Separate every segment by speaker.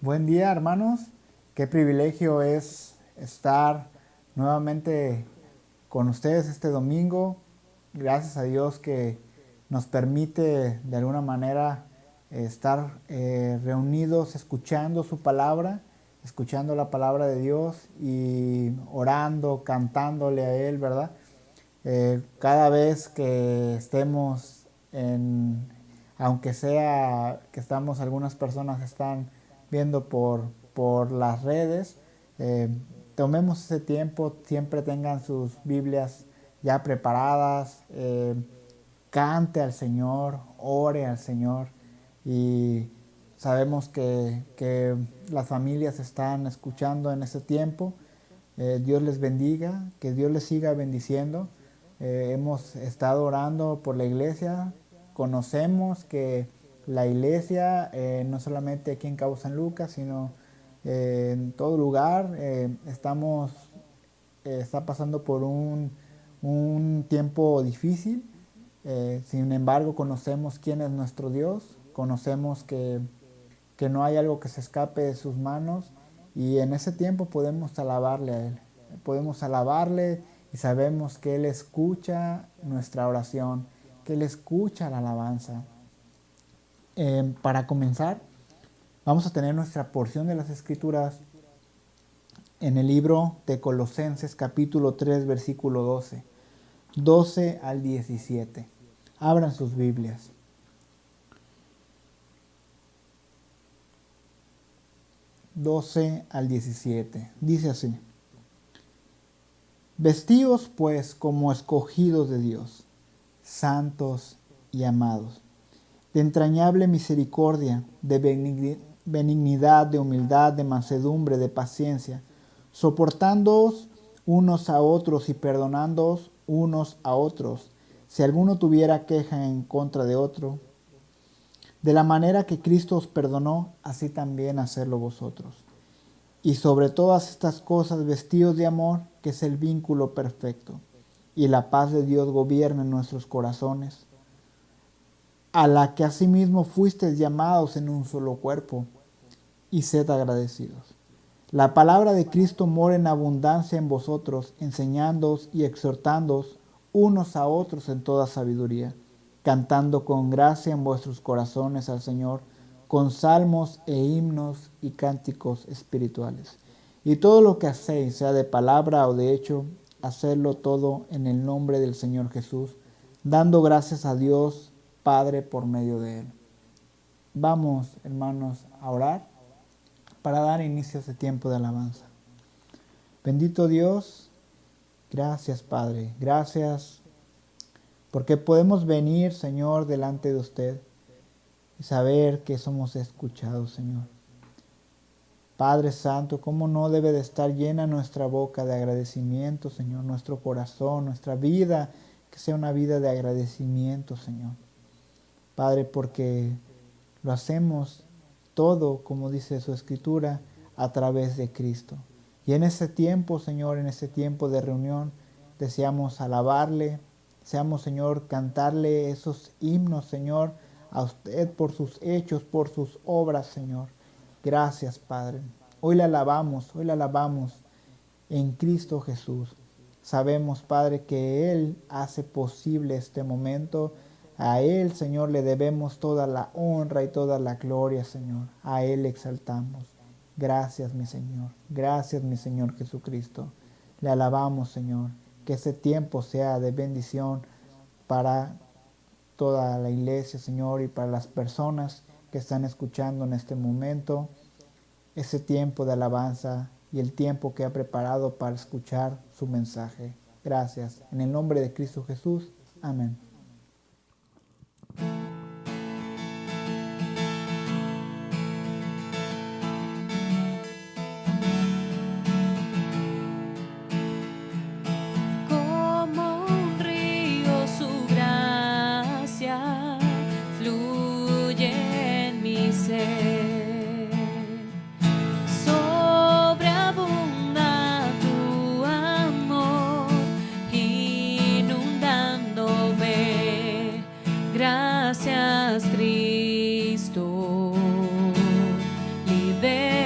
Speaker 1: Buen día, hermanos. Qué privilegio es estar nuevamente con ustedes este domingo. Gracias a Dios que nos permite de alguna manera estar reunidos escuchando su palabra, escuchando la palabra de Dios y orando, cantándole a Él, ¿verdad? Cada vez que estemos aunque sea que algunas personas están viendo por las redes, eh, tomemos ese tiempo, siempre tengan sus Biblias ya preparadas, cante al Señor, ore al Señor y sabemos que las familias están escuchando en ese tiempo. Dios les bendiga, que Dios les siga bendiciendo. Hemos estado orando por la iglesia, conocemos que la iglesia, no solamente aquí en Cabo San Lucas, sino en todo lugar, está pasando por un tiempo difícil. Sin embargo, conocemos quién es nuestro Dios, conocemos que no hay algo que se escape de sus manos y en ese tiempo podemos alabarle a Él. Podemos alabarle y sabemos que Él escucha nuestra oración, que Él escucha la alabanza. Para comenzar, vamos a tener nuestra porción de las Escrituras en el libro de Colosenses capítulo 3 versículo 12 al 17. Abran sus Biblias. 12 al 17. Dice así: Vestíos pues como escogidos de Dios, santos y amados, de entrañable misericordia, de benignidad, de humildad, de mansedumbre, de paciencia, soportándoos unos a otros y perdonándoos unos a otros, si alguno tuviera queja en contra de otro. De la manera que Cristo os perdonó, así también hacedlo vosotros. Y sobre todas estas cosas vestidos de amor, que es el vínculo perfecto, y la paz de Dios gobierna en nuestros corazones, a la que asimismo fuisteis llamados en un solo cuerpo, y sed agradecidos. La palabra de Cristo mora en abundancia en vosotros, enseñándoos y exhortándoos unos a otros en toda sabiduría, cantando con gracia en vuestros corazones al Señor, con salmos e himnos y cánticos espirituales. Y todo lo que hacéis, sea de palabra o de hecho, hacedlo todo en el nombre del Señor Jesús, dando gracias a Dios Padre por medio de Él. Vamos, hermanos, a orar para dar inicio a este tiempo de alabanza. Bendito Dios, gracias Padre, gracias porque podemos venir, Señor, delante de usted y saber que somos escuchados, Señor. Padre Santo, ¿cómo no debe de estar llena nuestra boca de agradecimiento, Señor? Nuestro corazón, nuestra vida, que sea una vida de agradecimiento, Señor. Padre, porque lo hacemos todo, como dice su Escritura, a través de Cristo. Y en ese tiempo, Señor, en ese tiempo de reunión, deseamos alabarle, deseamos, Señor, cantarle esos himnos, Señor, a usted por sus hechos, por sus obras, Señor. Gracias, Padre. Hoy le alabamos en Cristo Jesús. Sabemos, Padre, que Él hace posible este momento. A Él, Señor, le debemos toda la honra y toda la gloria, Señor. A Él le exaltamos. Gracias, mi Señor. Gracias, mi Señor Jesucristo. Le alabamos, Señor. Que este tiempo sea de bendición para toda la iglesia, Señor, y para las personas que están escuchando en este momento. Ese tiempo de alabanza y el tiempo que ha preparado para escuchar su mensaje. Gracias. En el nombre de Cristo Jesús. Amén.
Speaker 2: Como un río su gracia fluye en mi ser, sobreabunda tu amor inundándome. Gracias, Cristo, libera.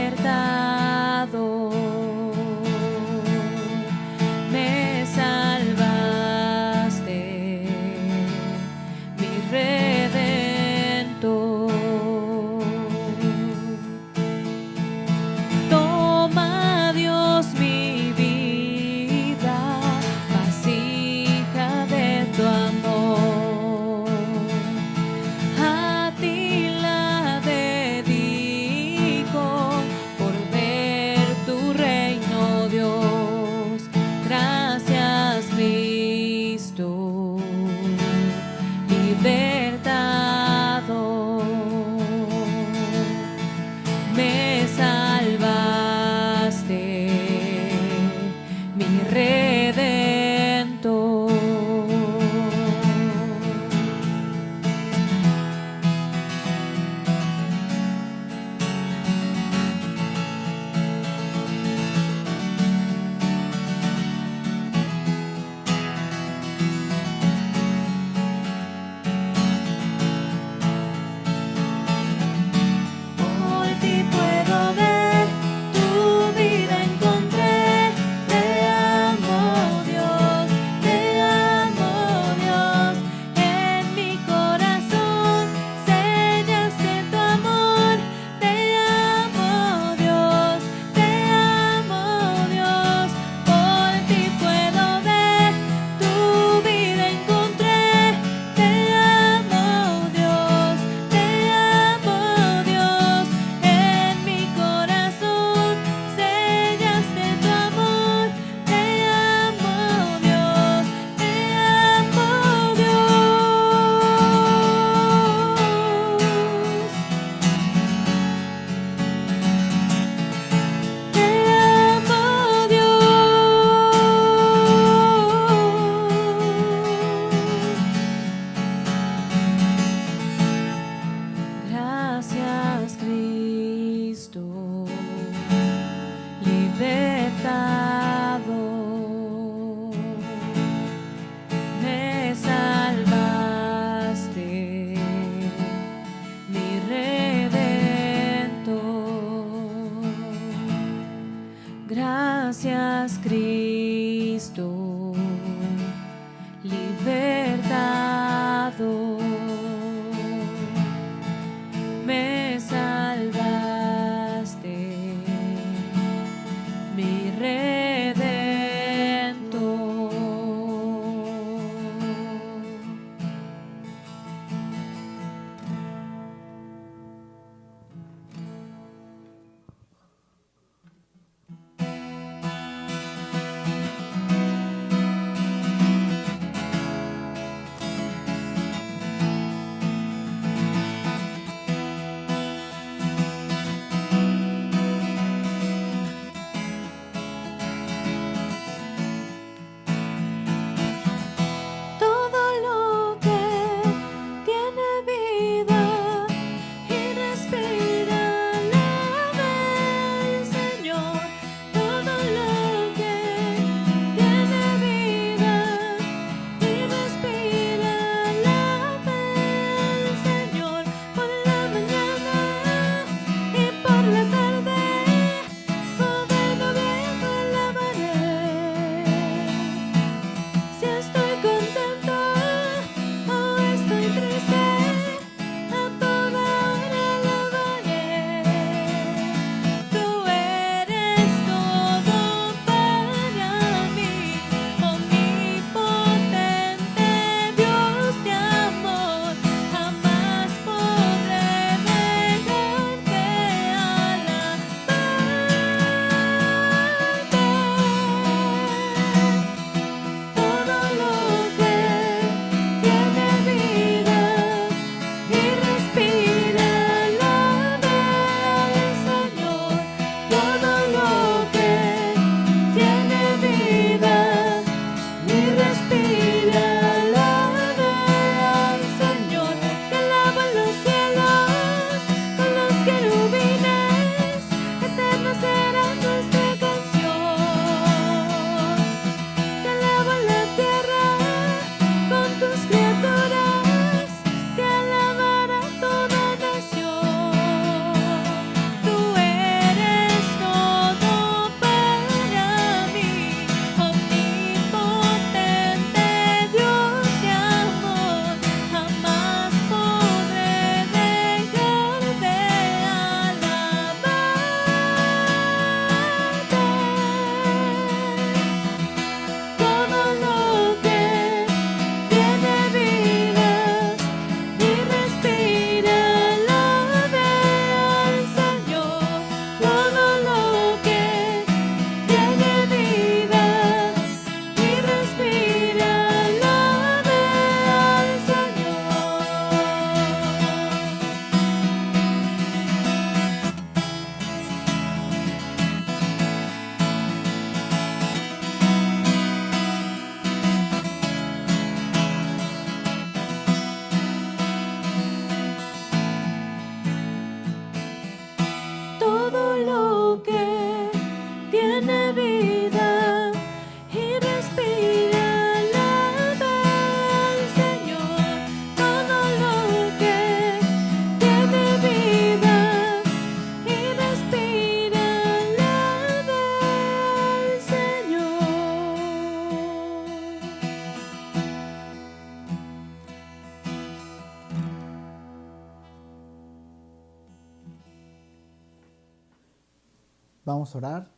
Speaker 1: Vamos a orar.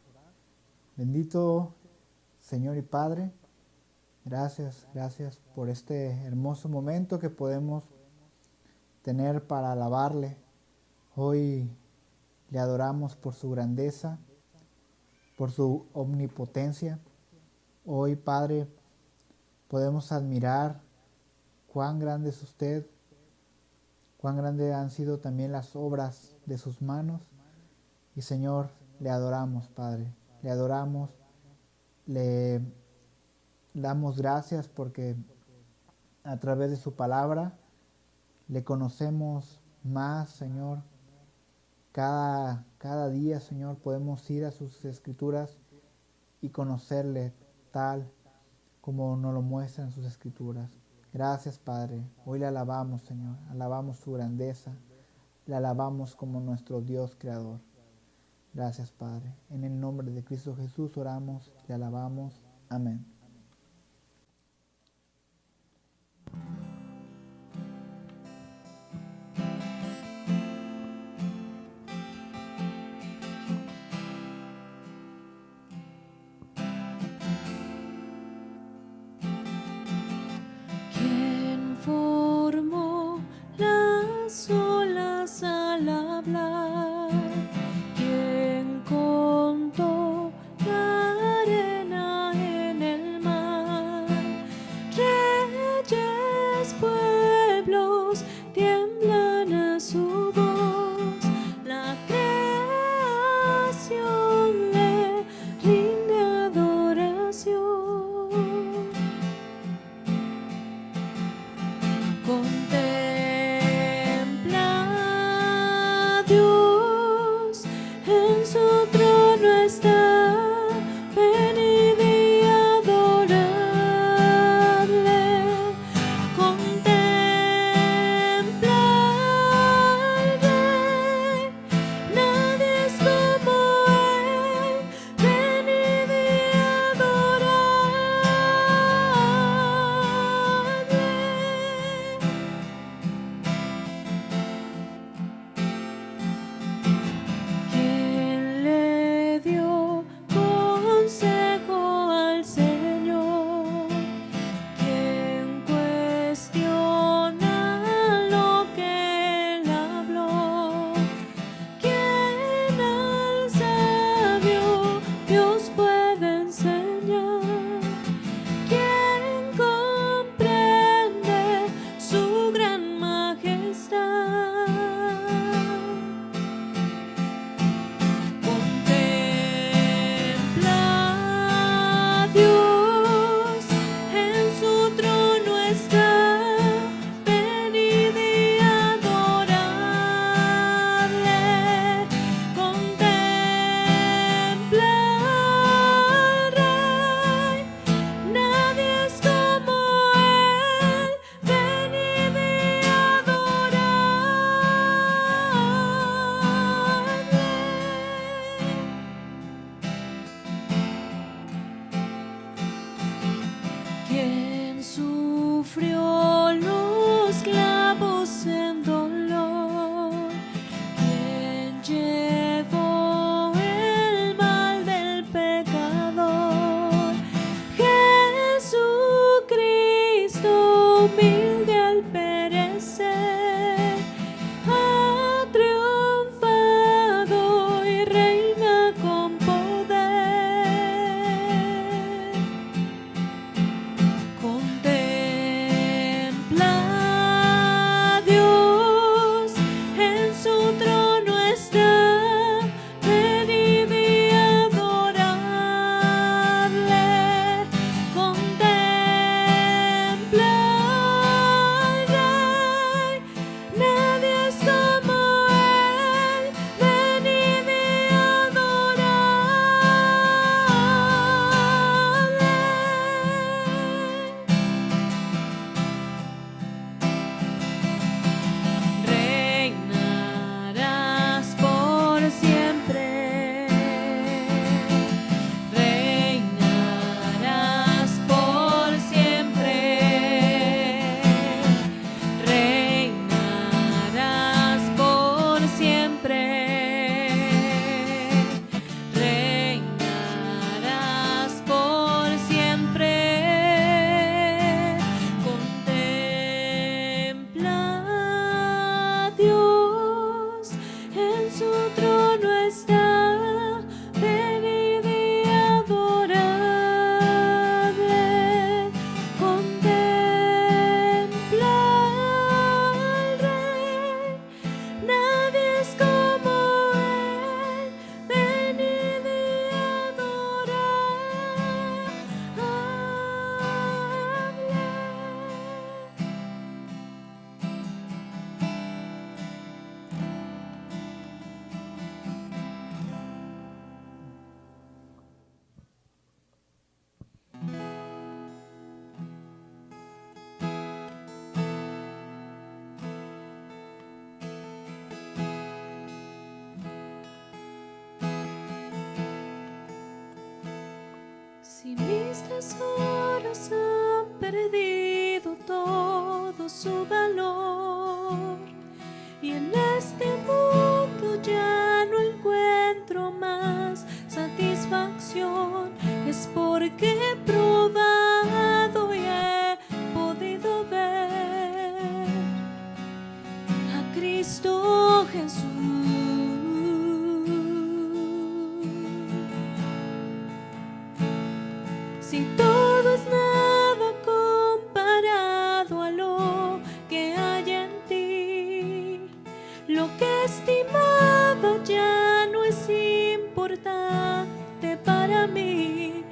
Speaker 1: Bendito Señor y Padre, gracias por este hermoso momento que podemos tener para alabarle. Hoy le adoramos por su grandeza, por su omnipotencia. Hoy, Padre, podemos admirar cuán grande es usted, cuán grandes han sido también las obras de sus manos. Y Señor, le adoramos, Padre, le adoramos, le damos gracias porque a través de su palabra le conocemos más, Señor. Cada día, Señor, podemos ir a sus escrituras y conocerle tal como nos lo muestran sus escrituras. Gracias, Padre. Hoy le alabamos, Señor. Alabamos su grandeza. Le alabamos como nuestro Dios creador. Gracias, Padre. En el nombre de Cristo Jesús oramos, le alabamos. Amén.
Speaker 2: ¿Quién formó las olas al hablar? ¿Quién contó la arena en el tesoros han perdido todo su valor, y en este mundo ya no encuentro más satisfacción. Es porque he probado y he podido ver a Cristo Jesús. Si todo es nada comparado a lo que hay en ti, lo que estimaba ya no es importante para mí.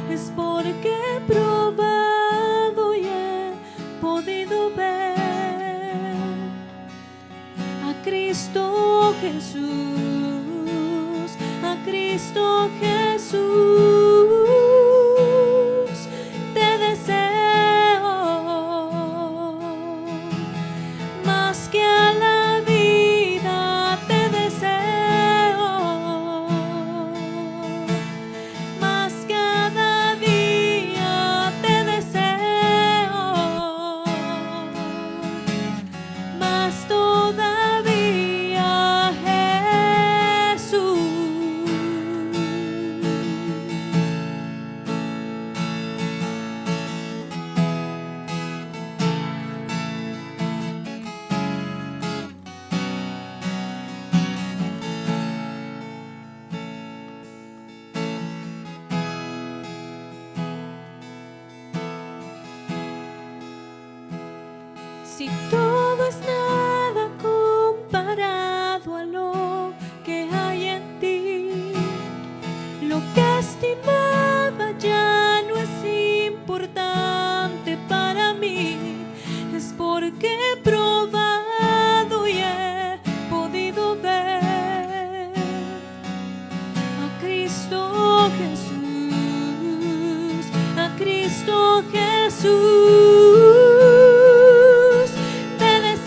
Speaker 2: Es porque he probado y he podido ver a Cristo Jesús, a Cristo Jesús. Te deseo más que a la vida, te deseo más cada día, te deseo más todavía, Jesús. Si todo es nada comparado a lo que hay en ti, lo que estimaba ya no es importante para mí. Es porque he probado y he podido ver a Cristo Jesús, a Cristo Jesús. Te deseo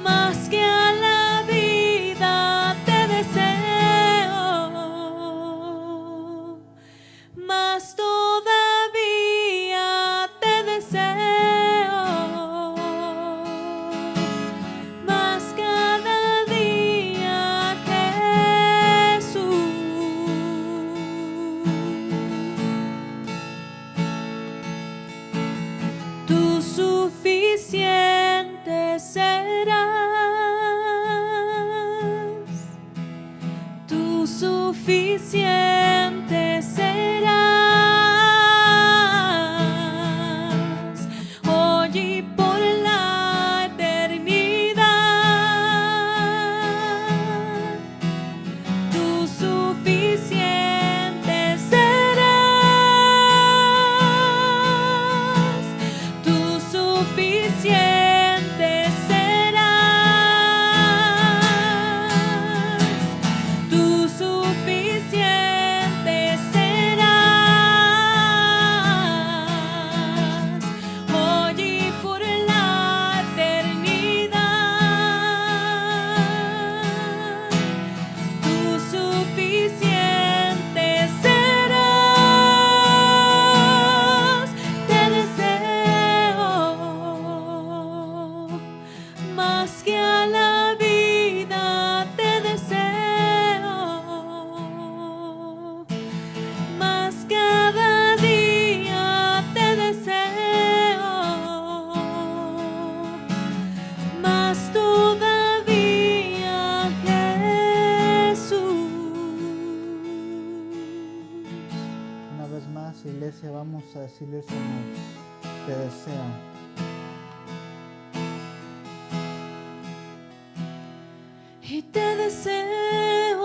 Speaker 2: más que a la vida, te deseo más todavía, te deseo más cada día, Jesús. Tú suficiente serás, tú suficiente serás, hoy y por la eternidad. Tú suficiente serás, tú suficiente serás, tú suficiente serás, hoy y por la eternidad. Tú suficiente serás, te deseo más que a la vida, te deseo más cada día, te deseo más todavía, Jesús.
Speaker 1: Una vez más, iglesia, vamos a decirle al Señor, te deseo.
Speaker 2: Y te deseo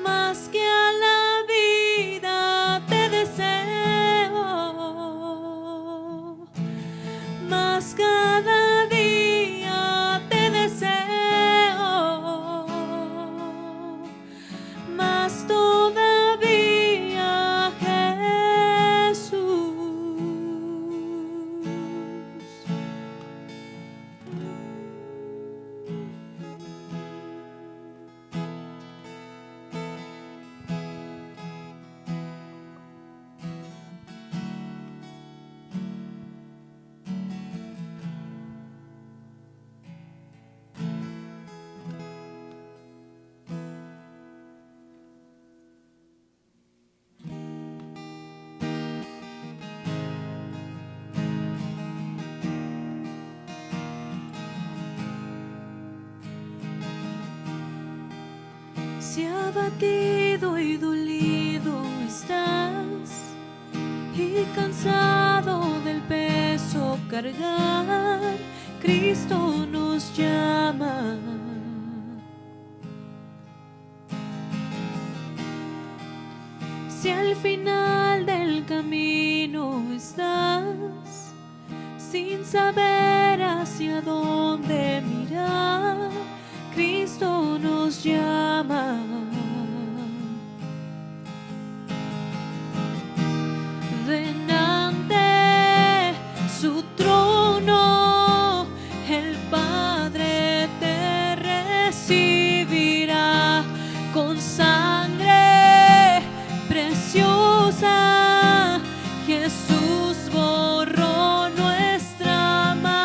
Speaker 2: más que a la vida, te deseo más cada día, te deseo más todavía, Jesús. Si abatido y dolido estás y cansado del peso cargar, Cristo nos llama. Si al final del camino estás sin saber hacia dónde mirar, Cristo nos llama. Ven ante su trono, el Padre te recibirá con sangre preciosa. Jesús borró nuestra maldad.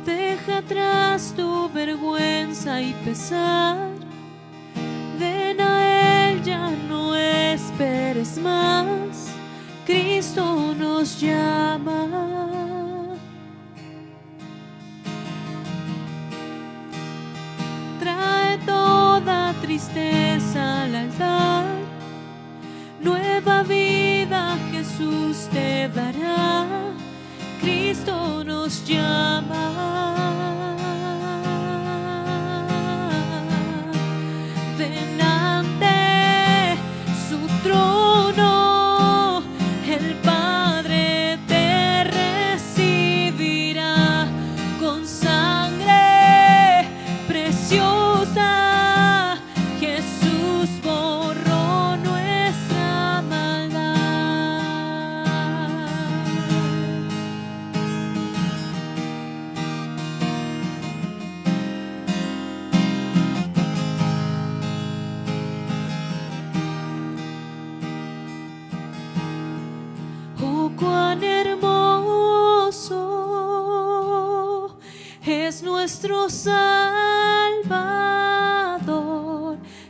Speaker 2: Deja atrás tu vergüenza y pesar. Ven a Él, ya no esperes más. Cristo nos llama. Trae toda tristeza al altar. Nueva vida Jesús te dará. Cristo nos llama. Ven ante su trono, el Padre te recibirá con sangre preciosa. Jesús borró nuestra maldad. Oh, cuán hermoso es nuestro Salvador.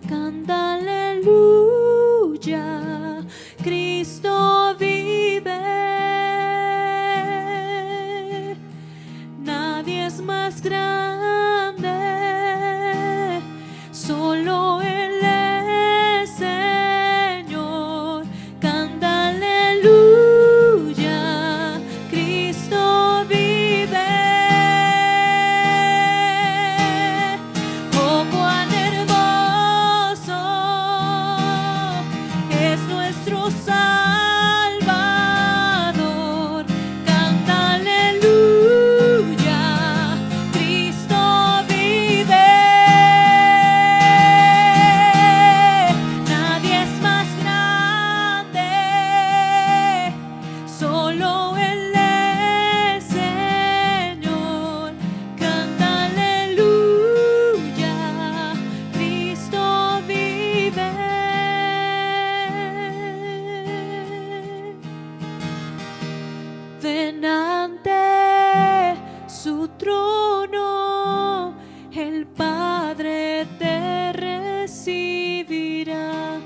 Speaker 2: Canta aleluya, Cristo vive. Nadie es más grande, solo Él es Señor. Canta aleluya, Cristo vive. Oh, cuán hermoso es nuestro Salvador. Canta aleluya, Cristo vive. Nadie es más grande, solo Él es Señor. Canta aleluya, Cristo vive. Ven ante su trono, el Padre te recibirá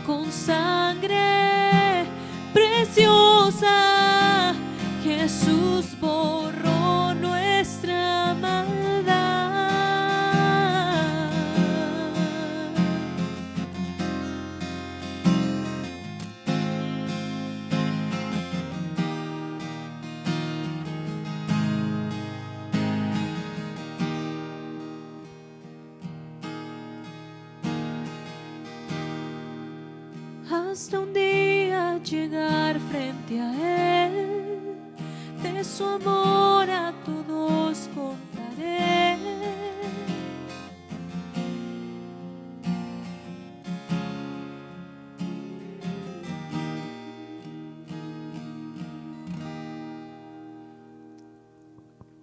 Speaker 2: con sangre preciosa. Jesús borró nuestra maldad. Hasta un día llegar frente a Él, de su amor a todos contaré.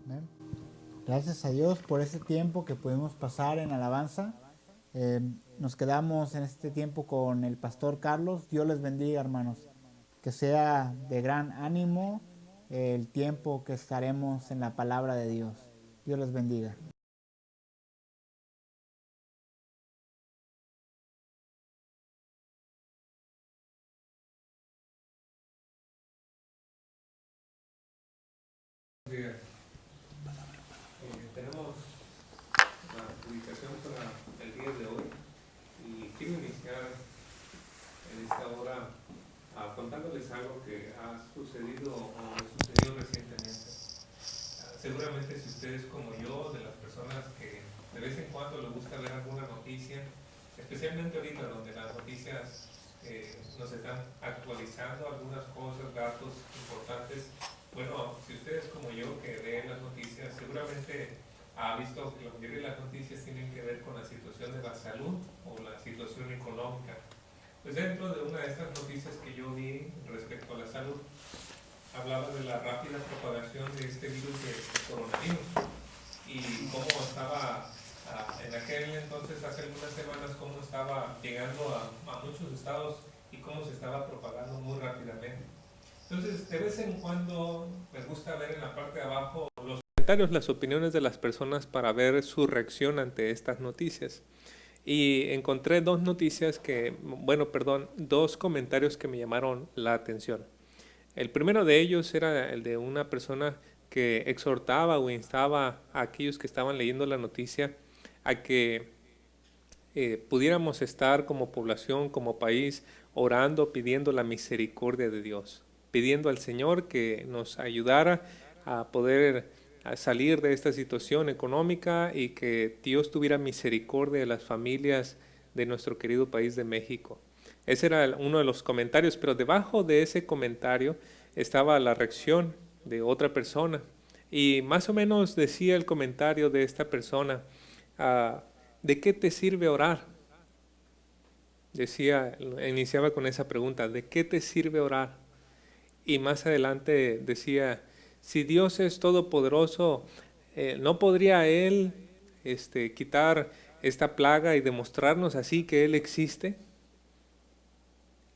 Speaker 1: Amén. Gracias a Dios por este tiempo que pudimos pasar en alabanza. Nos quedamos en este tiempo con el pastor Carlos. Dios les bendiga, hermanos. Que sea de gran ánimo el tiempo que estaremos en la palabra de Dios. Dios les bendiga.
Speaker 3: días. Tenemos la publicación para el día de hoy y quiero iniciar en esta hora contándoles algo que ha sucedido o me sucedió recientemente. Seguramente si ustedes como yo, de las personas que de vez en cuando les gusta ver alguna noticia, especialmente ahorita donde las noticias nos están actualizando algunas cosas, datos importantes. Bueno, si ustedes como yo que ven las noticias, seguramente ha visto que la mayoría de las noticias tienen que ver con la situación de la salud o la situación económica. Pues dentro de una de estas noticias que yo vi respecto a la salud, hablaba de la rápida propagación de este virus de coronavirus y cómo estaba en aquel entonces, hace algunas semanas, cómo estaba llegando a muchos estados y cómo se estaba propagando muy rápidamente. Entonces, de vez en cuando me gusta ver en la parte de abajo los comentarios, las opiniones de las personas para ver su reacción ante estas noticias. Y encontré dos comentarios que me llamaron la atención. El primero de ellos era el de una persona que exhortaba o instaba a aquellos que estaban leyendo la noticia a que pudiéramos estar como población, como país, orando, pidiendo la misericordia de Dios, pidiendo al Señor que nos ayudara a poder salir de esta situación económica y que Dios tuviera misericordia de las familias de nuestro querido país de México. Ese era uno de los comentarios, pero debajo de ese comentario estaba la reacción de otra persona y más o menos decía el comentario de esta persona: ¿de qué te sirve orar? Iniciaba con esa pregunta: ¿de qué te sirve orar? Y más adelante decía: si Dios es todopoderoso, ¿no podría Él quitar esta plaga y demostrarnos así que Él existe?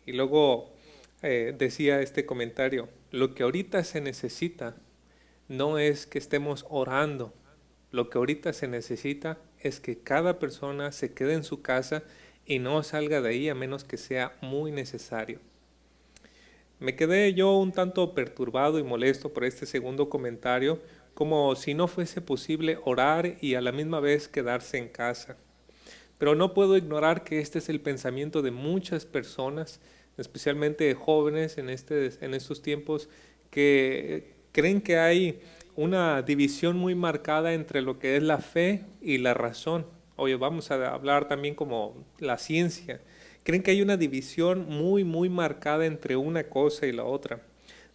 Speaker 3: Y luego decía este comentario: lo que ahorita se necesita no es que estemos orando, lo que ahorita se necesita es que cada persona se quede en su casa y no salga de ahí a menos que sea muy necesario. Me quedé yo un tanto perturbado y molesto por este segundo comentario, como si no fuese posible orar y a la misma vez quedarse en casa. Pero no puedo ignorar que este es el pensamiento de muchas personas, especialmente jóvenes en estos tiempos, que creen que hay una división muy marcada entre lo que es la fe y la razón. Oye, vamos a hablar también como la ciencia. Creen que hay una división muy, muy marcada entre una cosa y la otra.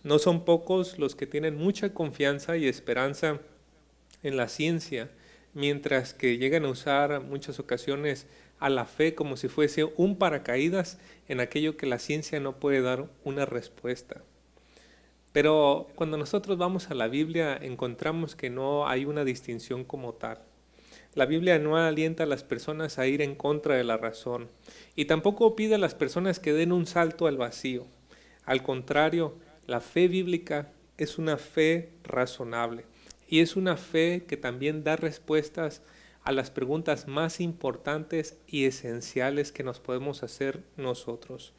Speaker 3: No son pocos los que tienen mucha confianza y esperanza en la ciencia, mientras que llegan a usar muchas ocasiones a la fe como si fuese un paracaídas en aquello que la ciencia no puede dar una respuesta. Pero cuando nosotros vamos a la Biblia encontramos que no hay una distinción como tal. La Biblia no alienta a las personas a ir en contra de la razón y tampoco pide a las personas que den un salto al vacío. Al contrario, la fe bíblica es una fe razonable y es una fe que también da respuestas a las preguntas más importantes y esenciales que nos podemos hacer nosotros.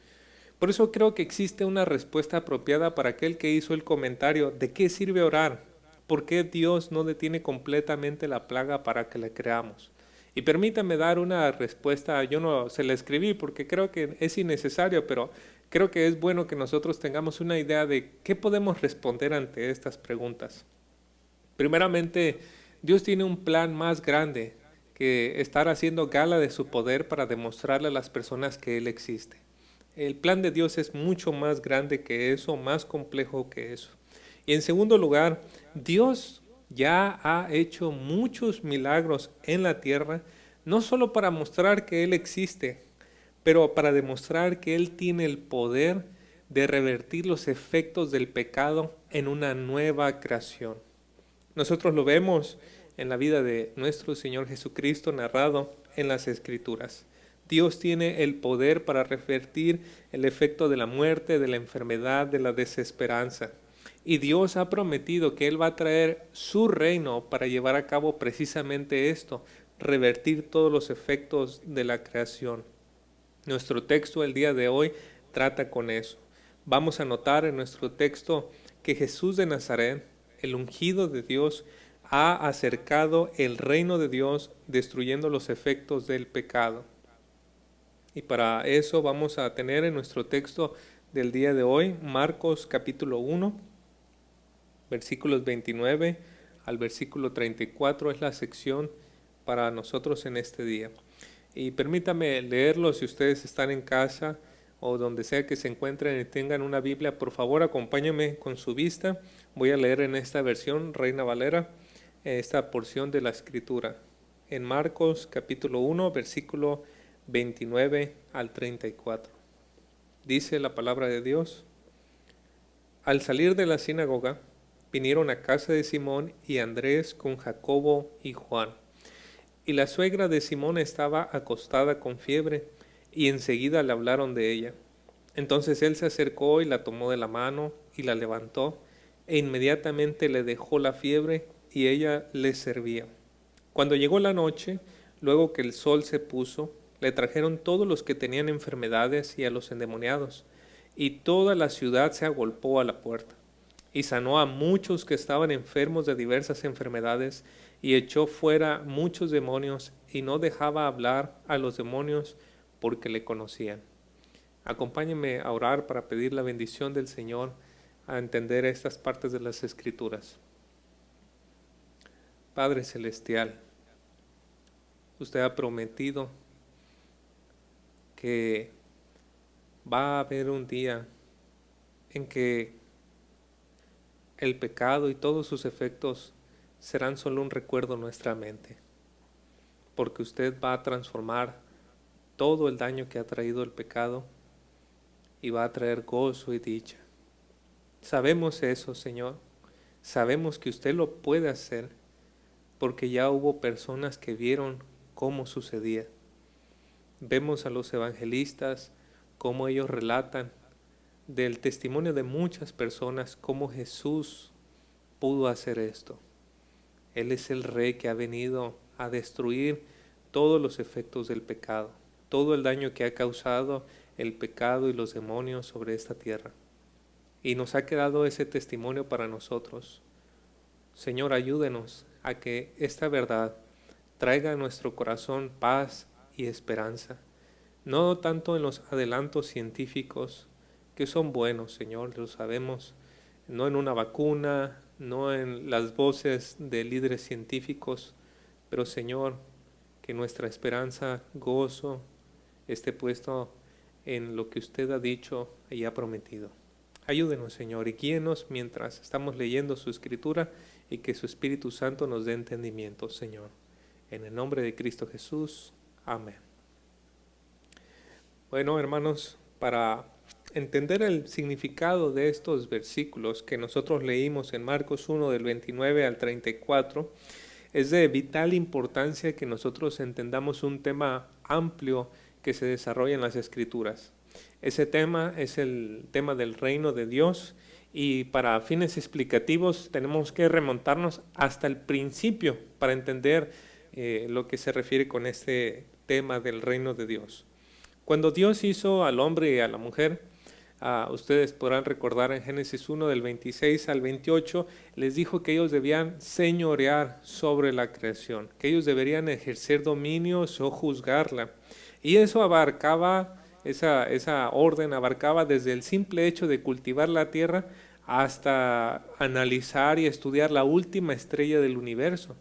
Speaker 3: Por eso creo que existe una respuesta apropiada para aquel que hizo el comentario: ¿de qué sirve orar? ¿Por qué Dios no detiene completamente la plaga para que la creamos? Y permítame dar una respuesta. Yo no se la escribí porque creo que es innecesario, pero creo que es bueno que nosotros tengamos una idea de qué podemos responder ante estas preguntas. Primeramente, Dios tiene un plan más grande que estar haciendo gala de su poder para demostrarle a las personas que Él existe. El plan de Dios es mucho más grande que eso, más complejo que eso. Y en segundo lugar, Dios ya ha hecho muchos milagros en la tierra, no solo para mostrar que Él existe, pero para demostrar que Él tiene el poder de revertir los efectos del pecado en una nueva creación. Nosotros lo vemos en la vida de nuestro Señor Jesucristo narrado en las Escrituras. Dios tiene el poder para revertir el efecto de la muerte, de la enfermedad, de la desesperanza. Y Dios ha prometido que Él va a traer su reino para llevar a cabo precisamente esto, revertir todos los efectos de la creación. Nuestro texto el día de hoy trata con eso. Vamos a notar en nuestro texto que Jesús de Nazaret el ungido de Dios, ha acercado el reino de Dios, destruyendo los efectos del pecado. Y para eso vamos a tener en nuestro texto del día de hoy, Marcos capítulo 1, versículos 29 al versículo 34, es la sección para nosotros en este día. Y permítame leerlo si ustedes están en casa o donde sea que se encuentren y tengan una Biblia, por favor acompáñenme con su vista. Voy a leer en esta versión, Reina Valera, esta porción de la Escritura. En Marcos capítulo 1, versículo 29 al 34. Dice la palabra de Dios: Al salir de la sinagoga, vinieron a casa de Simón y Andrés con Jacobo y Juan. Y la suegra de Simón estaba acostada con fiebre, y enseguida le hablaron de ella. Entonces él se acercó y la tomó de la mano y la levantó, e inmediatamente le dejó la fiebre, y ella le servía. Cuando llegó la noche, luego que el sol se puso, le trajeron todos los que tenían enfermedades y a los endemoniados, y toda la ciudad se agolpó a la puerta. Y sanó a muchos que estaban enfermos de diversas enfermedades, y echó fuera muchos demonios, y no dejaba hablar a los demonios porque le conocían. Acompáñenme a orar para pedir la bendición del Señor a entender estas partes de las Escrituras. Padre Celestial, usted ha prometido que va a haber un día en que el pecado y todos sus efectos serán solo un recuerdo en nuestra mente, porque usted va a transformar todo el daño que ha traído el pecado y va a traer gozo y dicha. Sabemos eso, Señor. Sabemos que usted lo puede hacer porque ya hubo personas que vieron cómo sucedía. Vemos a los evangelistas, cómo ellos relatan del testimonio de muchas personas, cómo Jesús pudo hacer esto. Él es el Rey que ha venido a destruir todos los efectos del pecado, todo el daño que ha causado el pecado y los demonios sobre esta tierra. Y nos ha quedado ese testimonio para nosotros. Señor, ayúdenos a que esta verdad traiga a nuestro corazón paz y esperanza, no tanto en los adelantos científicos, que son buenos, Señor, lo sabemos, no en una vacuna, no en las voces de líderes científicos, pero Señor, que nuestra esperanza, gozo, esté puesto en lo que usted ha dicho y ha prometido. Ayúdenos, Señor, y guíenos mientras estamos leyendo su Escritura, y que su Espíritu Santo nos dé entendimiento, Señor. En el nombre de Cristo Jesús. Amén. Bueno, hermanos, para entender el significado de estos versículos que nosotros leímos en Marcos 1 del 29 al 34, es de vital importancia que nosotros entendamos un tema amplio que se desarrolla en las Escrituras. Ese tema es el tema del reino de Dios, y para fines explicativos tenemos que remontarnos hasta el principio para entender lo que se refiere con este tema del reino de Dios. Cuando Dios hizo al hombre y a la mujer, ustedes podrán recordar en Génesis 1 del 26 al 28, les dijo que ellos debían señorear sobre la creación, que ellos deberían ejercer dominio o juzgarla. Y eso abarcaba, esa orden abarcaba desde el simple hecho de cultivar la tierra hasta analizar y estudiar la última estrella del universo.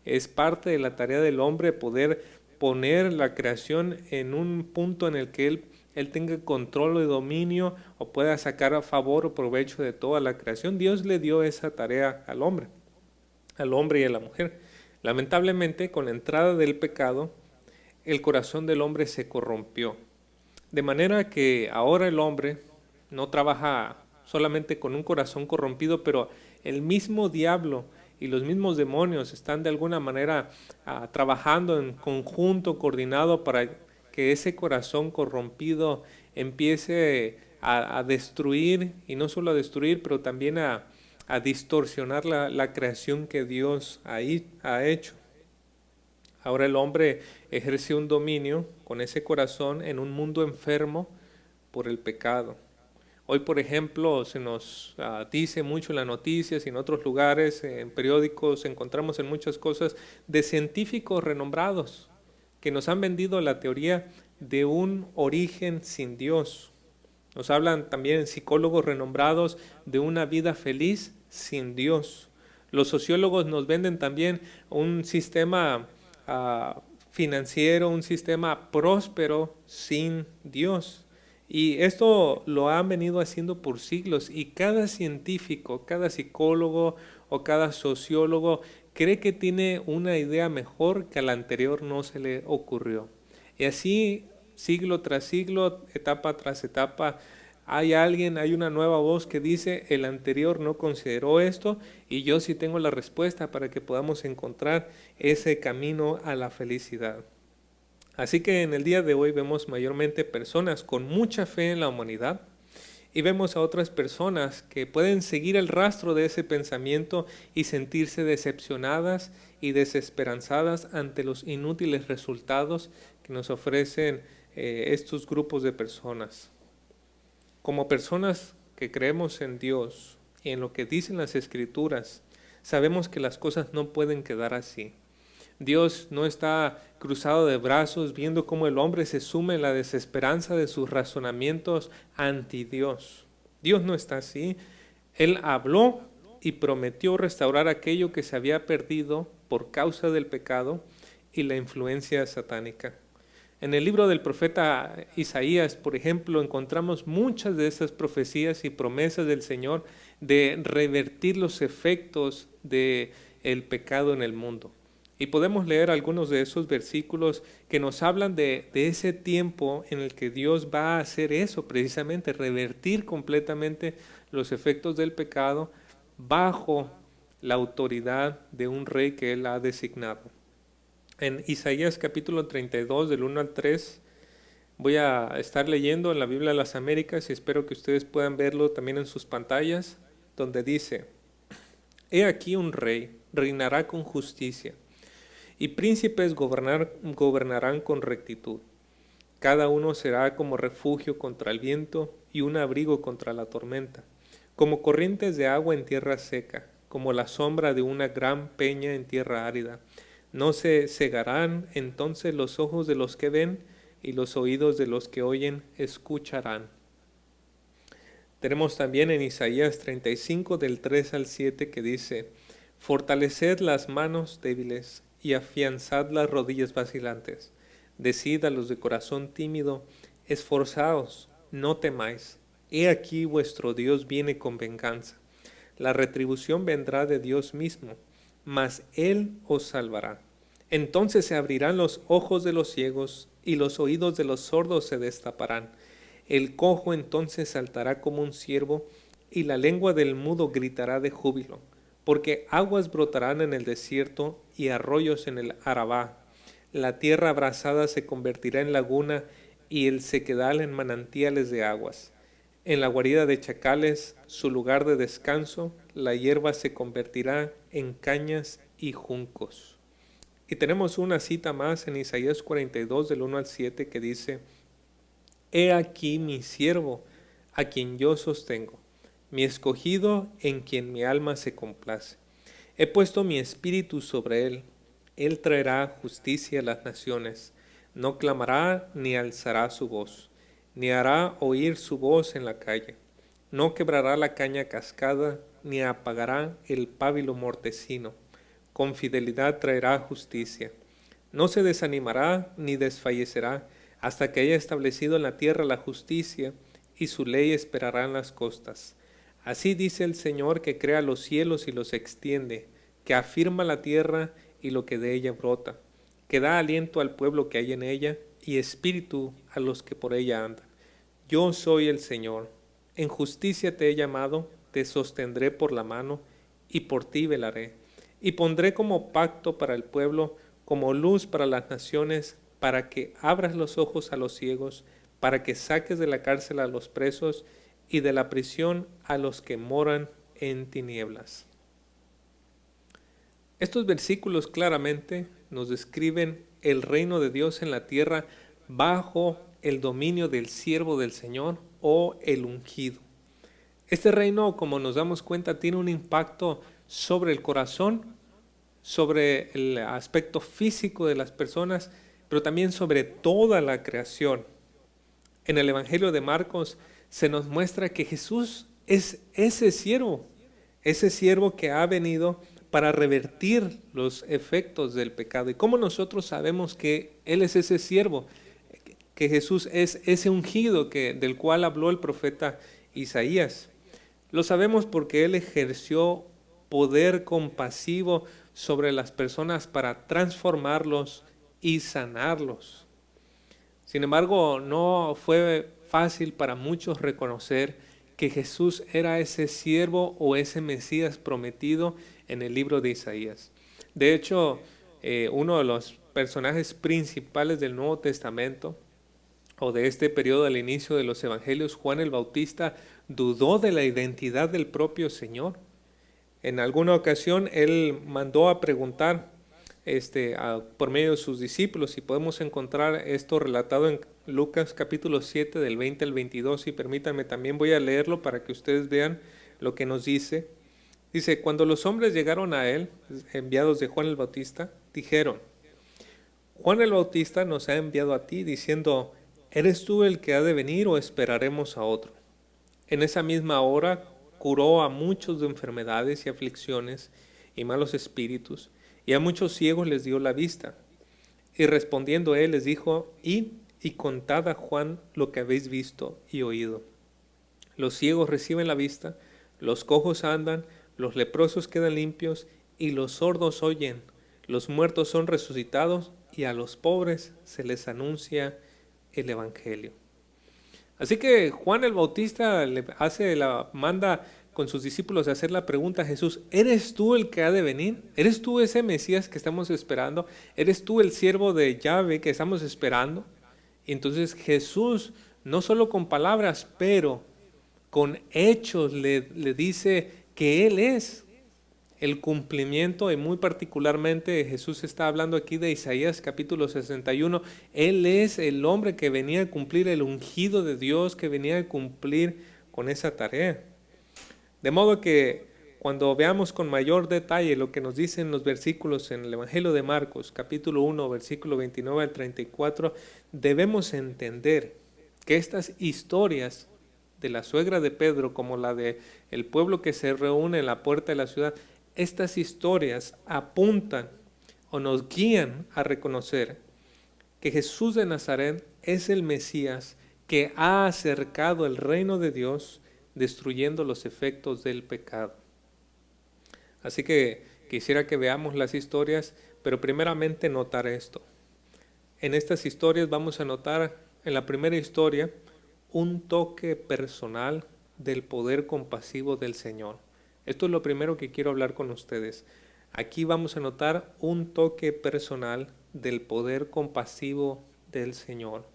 Speaker 3: Es parte de la tarea del hombre poder poner la creación en un punto en el que él tenga control o dominio o pueda sacar a favor o provecho de toda la creación. Dios le dio esa tarea al hombre y a la mujer. Lamentablemente, con la entrada del pecado, el corazón del hombre se corrompió. De manera que ahora el hombre no trabaja solamente con un corazón corrompido, pero el mismo diablo y los mismos demonios están de alguna manera trabajando en conjunto, coordinado, para que ese corazón corrompido empiece a destruir, y no solo a destruir, pero también a distorsionar la creación que Dios ha hecho. Ahora el hombre ejerce un dominio con ese corazón en un mundo enfermo por el pecado. Hoy, por ejemplo, se nos dice mucho en las noticias y en otros lugares, en periódicos, encontramos en muchas cosas de científicos renombrados que nos han vendido la teoría de un origen sin Dios. Nos hablan también psicólogos renombrados de una vida feliz sin Dios. Los sociólogos nos venden también un sistema financiero, un sistema próspero sin Dios. Y esto lo han venido haciendo por siglos, y cada científico, cada psicólogo o cada sociólogo cree que tiene una idea mejor que a la anterior no se le ocurrió. Y así, siglo tras siglo, etapa tras etapa, hay una nueva voz que dice: el anterior no consideró esto y yo sí tengo la respuesta para que podamos encontrar ese camino a la felicidad. Así que en el día de hoy vemos mayormente personas con mucha fe en la humanidad, y vemos a otras personas que pueden seguir el rastro de ese pensamiento y sentirse decepcionadas y desesperanzadas ante los inútiles resultados que nos ofrecen estos grupos de personas. Como personas que creemos en Dios y en lo que dicen las Escrituras, sabemos que las cosas no pueden quedar así. Dios no está cruzado de brazos viendo cómo el hombre se sume en la desesperanza de sus razonamientos anti Dios. Dios no está así. Él habló y prometió restaurar aquello que se había perdido por causa del pecado y la influencia satánica. En el libro del profeta Isaías, por ejemplo, encontramos muchas de esas profecías y promesas del Señor de revertir los efectos del pecado en el mundo. Y podemos leer algunos de esos versículos que nos hablan de ese tiempo en el que Dios va a hacer eso, precisamente revertir completamente los efectos del pecado bajo la autoridad de un rey que Él ha designado. En Isaías capítulo 32, del 1 al 3, voy a estar leyendo en la Biblia de las Américas y espero que ustedes puedan verlo también en sus pantallas, donde dice: He aquí un rey, reinará con justicia, y príncipes gobernarán con rectitud. Cada uno será como refugio contra el viento y un abrigo contra la tormenta, como corrientes de agua en tierra seca, como la sombra de una gran peña en tierra árida. No se cegarán entonces los ojos de los que ven, y los oídos de los que oyen escucharán. Tenemos también en Isaías 35 del 3 al 7 que dice: Fortaleced las manos débiles y afianzad las rodillas vacilantes. Decid a los de corazón tímido: esforzaos, no temáis. He aquí vuestro Dios viene con venganza. La retribución vendrá de Dios mismo, mas Él os salvará. Entonces se abrirán los ojos de los ciegos y los oídos de los sordos se destaparán. El cojo entonces saltará como un ciervo y la lengua del mudo gritará de júbilo. Porque aguas brotarán en el desierto y arroyos en el Arabá. La tierra abrasada se convertirá en laguna y el sequedal en manantiales de aguas. En la guarida de chacales, su lugar de descanso, la hierba se convertirá en cañas y juncos. Y tenemos una cita más en Isaías 42 del 1 al 7 que dice: He aquí mi siervo, a quien yo sostengo, mi escogido en quien mi alma se complace. He puesto mi espíritu sobre él. Él traerá justicia a las naciones. No clamará ni alzará su voz, ni hará oír su voz en la calle. No quebrará la caña cascada, ni apagará el pábilo mortecino. Con fidelidad traerá justicia. No se desanimará ni desfallecerá hasta que haya establecido en la tierra la justicia, y su ley esperará en las costas. Así dice el Señor, que crea los cielos y los extiende, que afirma la tierra y lo que de ella brota, que da aliento al pueblo que hay en ella y espíritu a los que por ella andan. Yo soy el Señor, en justicia te he llamado, te sostendré por la mano y por ti velaré. Y pondré como pacto para el pueblo, como luz para las naciones, para que abras los ojos a los ciegos, para que saques de la cárcel a los presos y de la prisión a los que moran en tinieblas. Estos versículos claramente nos describen el reino de Dios en la tierra bajo el dominio del siervo del Señor o el ungido. Este reino, como nos damos cuenta, tiene un impacto sobre el corazón, sobre el aspecto físico de las personas, pero también sobre toda la creación. En el Evangelio de Marcos se nos muestra que Jesús es ese siervo que ha venido para revertir los efectos del pecado. ¿Y cómo nosotros sabemos que Él es ese siervo? Que Jesús es ese ungido del cual habló el profeta Isaías. Lo sabemos porque Él ejerció poder compasivo sobre las personas para transformarlos y sanarlos. Sin embargo, no fue fácil para muchos reconocer que Jesús era ese siervo o ese Mesías prometido en el libro de Isaías. De hecho, uno de los personajes principales del Nuevo Testamento o de este periodo al inicio de los Evangelios, Juan el Bautista, dudó de la identidad del propio Señor. En alguna ocasión él mandó a preguntar por medio de sus discípulos, y podemos encontrar esto relatado en Lucas capítulo 7 del 20 al 22, y permítanme, también voy a leerlo para que ustedes vean lo que nos dice. Dice: cuando los hombres llegaron a él, enviados de Juan el Bautista, dijeron: Juan el Bautista nos ha enviado a ti diciendo: ¿eres tú el que ha de venir o esperaremos a otro? En esa misma hora curó a muchos de enfermedades y aflicciones y malos espíritus, y a muchos ciegos les dio la vista. Y respondiendo él les dijo: id y contad a Juan lo que habéis visto y oído. Los ciegos reciben la vista, los cojos andan, los leprosos quedan limpios, y los sordos oyen, los muertos son resucitados, y a los pobres se les anuncia el Evangelio. Así que Juan el Bautista manda con sus discípulos a hacer la pregunta a Jesús: ¿eres tú el que ha de venir? ¿Eres tú ese Mesías que estamos esperando? ¿Eres tú el siervo de Yahvé que estamos esperando? Y entonces Jesús, no solo con palabras, pero con hechos, le dice que Él es el cumplimiento, y muy particularmente Jesús está hablando aquí de Isaías capítulo 61. Él es el hombre que venía a cumplir, el ungido de Dios que venía a cumplir con esa tarea. De modo que cuando veamos con mayor detalle lo que nos dicen los versículos en el Evangelio de Marcos capítulo 1 versículo 29 al 34, debemos entender que estas historias de la suegra de Pedro, como la de el pueblo que se reúne en la puerta de la ciudad, estas historias apuntan o nos guían a reconocer que Jesús de Nazaret es el Mesías que ha acercado el reino de Dios, destruyendo los efectos del pecado. Así que quisiera que veamos las historias, pero primeramente notar esto. En estas historias vamos a notar, en la primera historia, un toque personal del poder compasivo del Señor. Esto es lo primero que quiero hablar con ustedes. Aquí vamos a notar un toque personal del poder compasivo del Señor.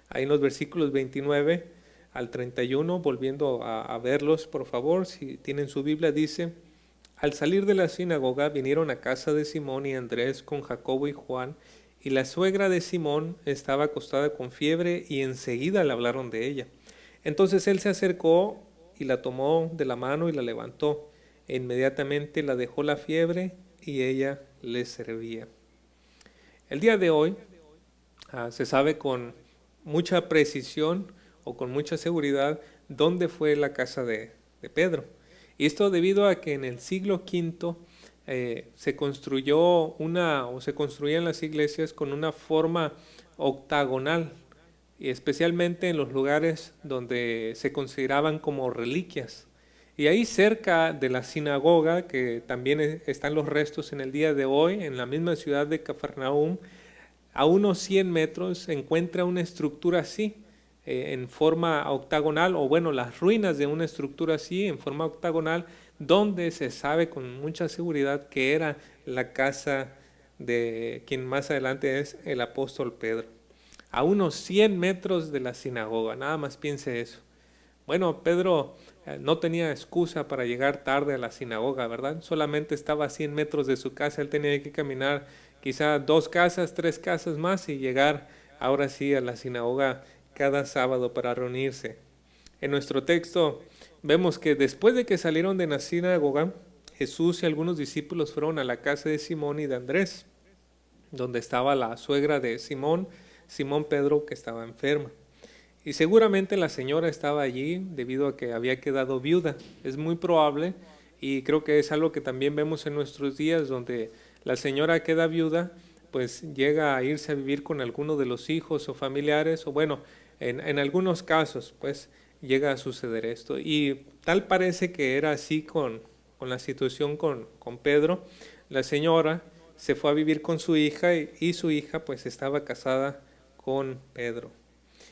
Speaker 3: Ahí en los versículos 29 al 31, volviendo a verlos, por favor, si tienen su Biblia, dice: al salir de la sinagoga vinieron a casa de Simón y Andrés con Jacobo y Juan, y la suegra de Simón estaba acostada con fiebre, y enseguida le hablaron de ella. Entonces él se acercó y la tomó de la mano y la levantó. E inmediatamente la dejó la fiebre y ella le servía. El día de hoy se sabe con mucha precisión o con mucha seguridad dónde fue la casa de Pedro. Y esto debido a que en el siglo V se construían las iglesias con una forma octagonal, y especialmente en los lugares donde se consideraban como reliquias. Y ahí cerca de la sinagoga, que también están los restos en el día de hoy, en la misma ciudad de Cafarnaúm, a unos 100 metros se encuentra una estructura así, en forma octagonal, o bueno, las ruinas de una estructura así, en forma octagonal, donde se sabe con mucha seguridad que era la casa de quien más adelante es el apóstol Pedro. A unos 100 metros de la sinagoga, nada más piense eso. Bueno, Pedro no tenía excusa para llegar tarde a la sinagoga, ¿verdad? Solamente estaba a 100 metros de su casa, él tenía que caminar quizá 2 casas, 3 casas más y llegar ahora sí a la sinagoga cada sábado para reunirse. En nuestro texto vemos que después de que salieron de la sinagoga, Jesús y algunos discípulos fueron a la casa de Simón y de Andrés, donde estaba la suegra de Simón, Simón Pedro, que estaba enferma. Y seguramente la señora estaba allí debido a que había quedado viuda. Es muy probable, y creo que es algo que también vemos en nuestros días, donde la señora queda viuda, pues llega a irse a vivir con alguno de los hijos o familiares, o bueno, en algunos casos, pues llega a suceder esto. Y tal parece que era así con la situación con Pedro. La señora se fue a vivir con su hija y su hija pues estaba casada con Pedro.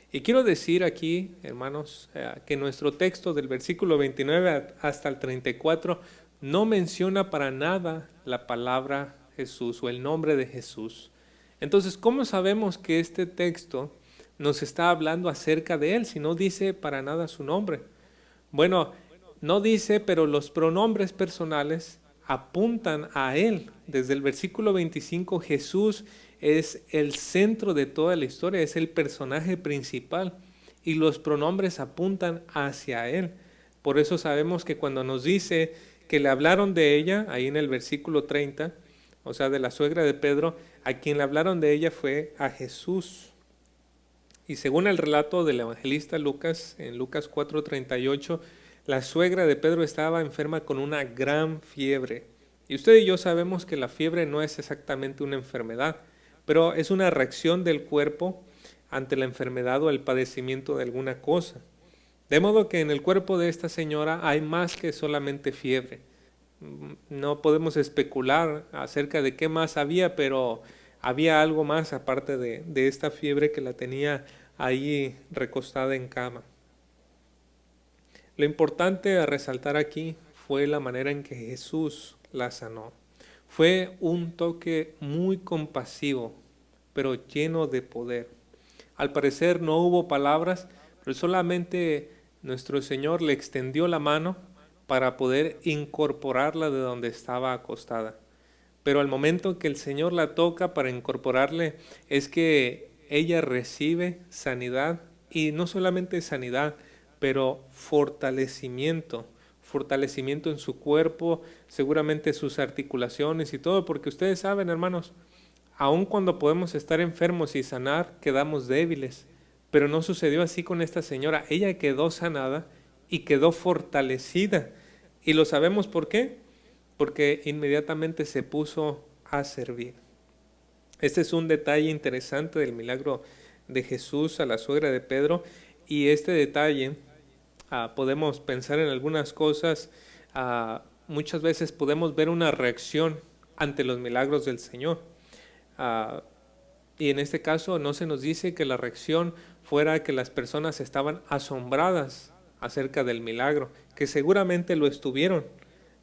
Speaker 3: Y quiero decir aquí, hermanos, que nuestro texto del versículo 29 hasta el 34 no menciona para nada la palabra Jesús o el nombre de Jesús. Entonces, ¿cómo sabemos que este texto nos está hablando acerca de él si no dice para nada su nombre? Bueno, no dice, pero los pronombres personales apuntan a él. Desde el versículo 25, Jesús es el centro de toda la historia, es el personaje principal y los pronombres apuntan hacia él. Por eso sabemos que cuando nos dice que le hablaron de ella, ahí en el versículo 30, o sea, de la suegra de Pedro, a quien le hablaron de ella fue a Jesús. Y según el relato del evangelista Lucas, en Lucas 4:38, la suegra de Pedro estaba enferma con una gran fiebre. Y usted y yo sabemos que la fiebre no es exactamente una enfermedad, pero es una reacción del cuerpo ante la enfermedad o el padecimiento de alguna cosa. De modo que en el cuerpo de esta señora hay más que solamente fiebre. No podemos especular acerca de qué más había, pero había algo más aparte de esta fiebre que la tenía ahí recostada en cama. Lo importante a resaltar aquí fue la manera en que Jesús la sanó. Fue un toque muy compasivo, pero lleno de poder. Al parecer no hubo palabras, pero solamente nuestro Señor le extendió la mano para poder incorporarla de donde estaba acostada. Pero al momento que el Señor la toca para incorporarle, es que ella recibe sanidad, y no solamente sanidad, pero fortalecimiento en su cuerpo, seguramente sus articulaciones y todo, porque ustedes saben, hermanos, aun cuando podemos estar enfermos y sanar, quedamos débiles, pero no sucedió así con esta señora. Ella quedó sanada y quedó fortalecida. ¿Y lo sabemos por qué? Porque inmediatamente se puso a servir. Este es un detalle interesante del milagro de Jesús a la suegra de Pedro, y este detalle podemos pensar en algunas cosas. Muchas veces podemos ver una reacción ante los milagros del Señor. Y en este caso no se nos dice que la reacción fuera que las personas estaban asombradas acerca del milagro, que seguramente lo estuvieron.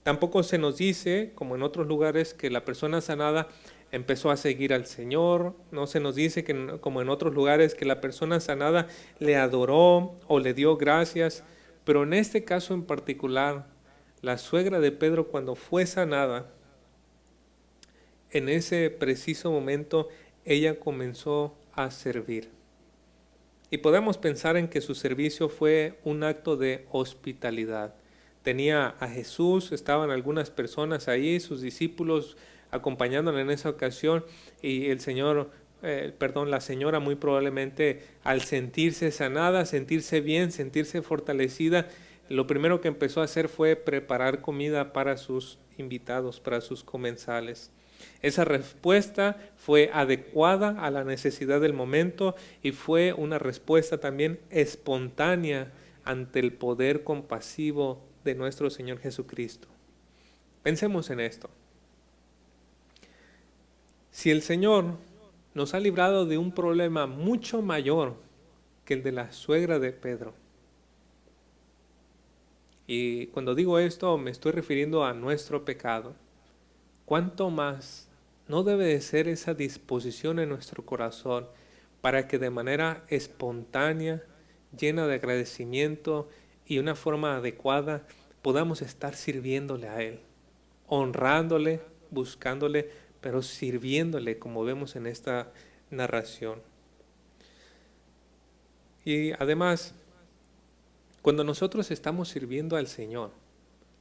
Speaker 3: Tampoco se nos dice, como en otros lugares, que la persona sanada empezó a seguir al Señor. No se nos dice que, como en otros lugares, que la persona sanada le adoró o le dio gracias. Pero en este caso en particular, la suegra de Pedro, cuando fue sanada, en ese preciso momento ella comenzó a servir. Y podemos pensar en que su servicio fue un acto de hospitalidad. Tenía a Jesús, estaban algunas personas ahí, sus discípulos acompañándole en esa ocasión, y la señora muy probablemente, al sentirse sanada, sentirse bien, sentirse fortalecida, lo primero que empezó a hacer fue preparar comida para sus invitados, para sus comensales. Esa respuesta fue adecuada a la necesidad del momento y fue una respuesta también espontánea ante el poder compasivo de nuestro Señor Jesucristo. Pensemos en esto. Si el Señor nos ha librado de un problema mucho mayor que el de la suegra de Pedro, y cuando digo esto me estoy refiriendo a nuestro pecado, ¿cuánto más no debe de ser esa disposición en nuestro corazón para que de manera espontánea, llena de agradecimiento y una forma adecuada, podamos estar sirviéndole a Él, honrándole, buscándole, pero sirviéndole, como vemos en esta narración? Y además, Cuando nosotros estamos sirviendo al Señor,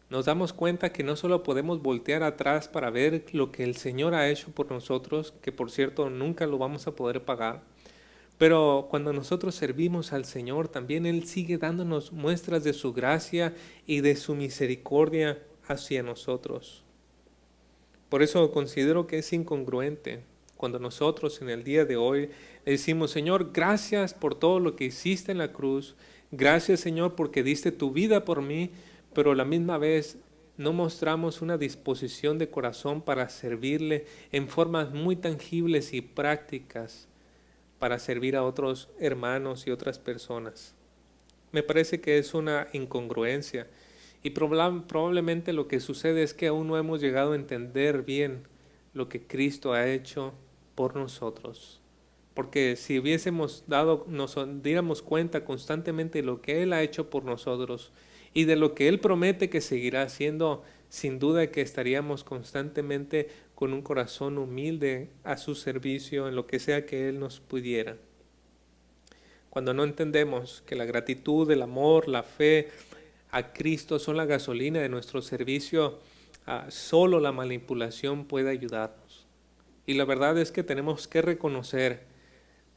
Speaker 3: nos damos cuenta que no solo podemos voltear atrás para ver lo que el Señor ha hecho por nosotros, que por cierto nunca lo vamos a poder pagar, pero cuando nosotros servimos al Señor, también Él sigue dándonos muestras de su gracia y de su misericordia hacia nosotros. Por eso considero que es incongruente cuando nosotros en el día de hoy le decimos: Señor, gracias por todo lo que hiciste en la cruz, gracias Señor porque diste tu vida por mí, pero a la misma vez no mostramos una disposición de corazón para servirle en formas muy tangibles y prácticas para servir a otros hermanos y otras personas. Me parece que es una incongruencia y probablemente lo que sucede es que aún no hemos llegado a entender bien lo que Cristo ha hecho por nosotros. Porque si nos diéramos cuenta constantemente de lo que Él ha hecho por nosotros y de lo que Él promete que seguirá haciendo, sin duda que estaríamos constantemente con un corazón humilde a su servicio en lo que sea que Él nos pudiera. Cuando no entendemos que la gratitud, el amor, la fe a Cristo son la gasolina de nuestro servicio, solo la manipulación puede ayudarnos. Y la verdad es que tenemos que reconocer,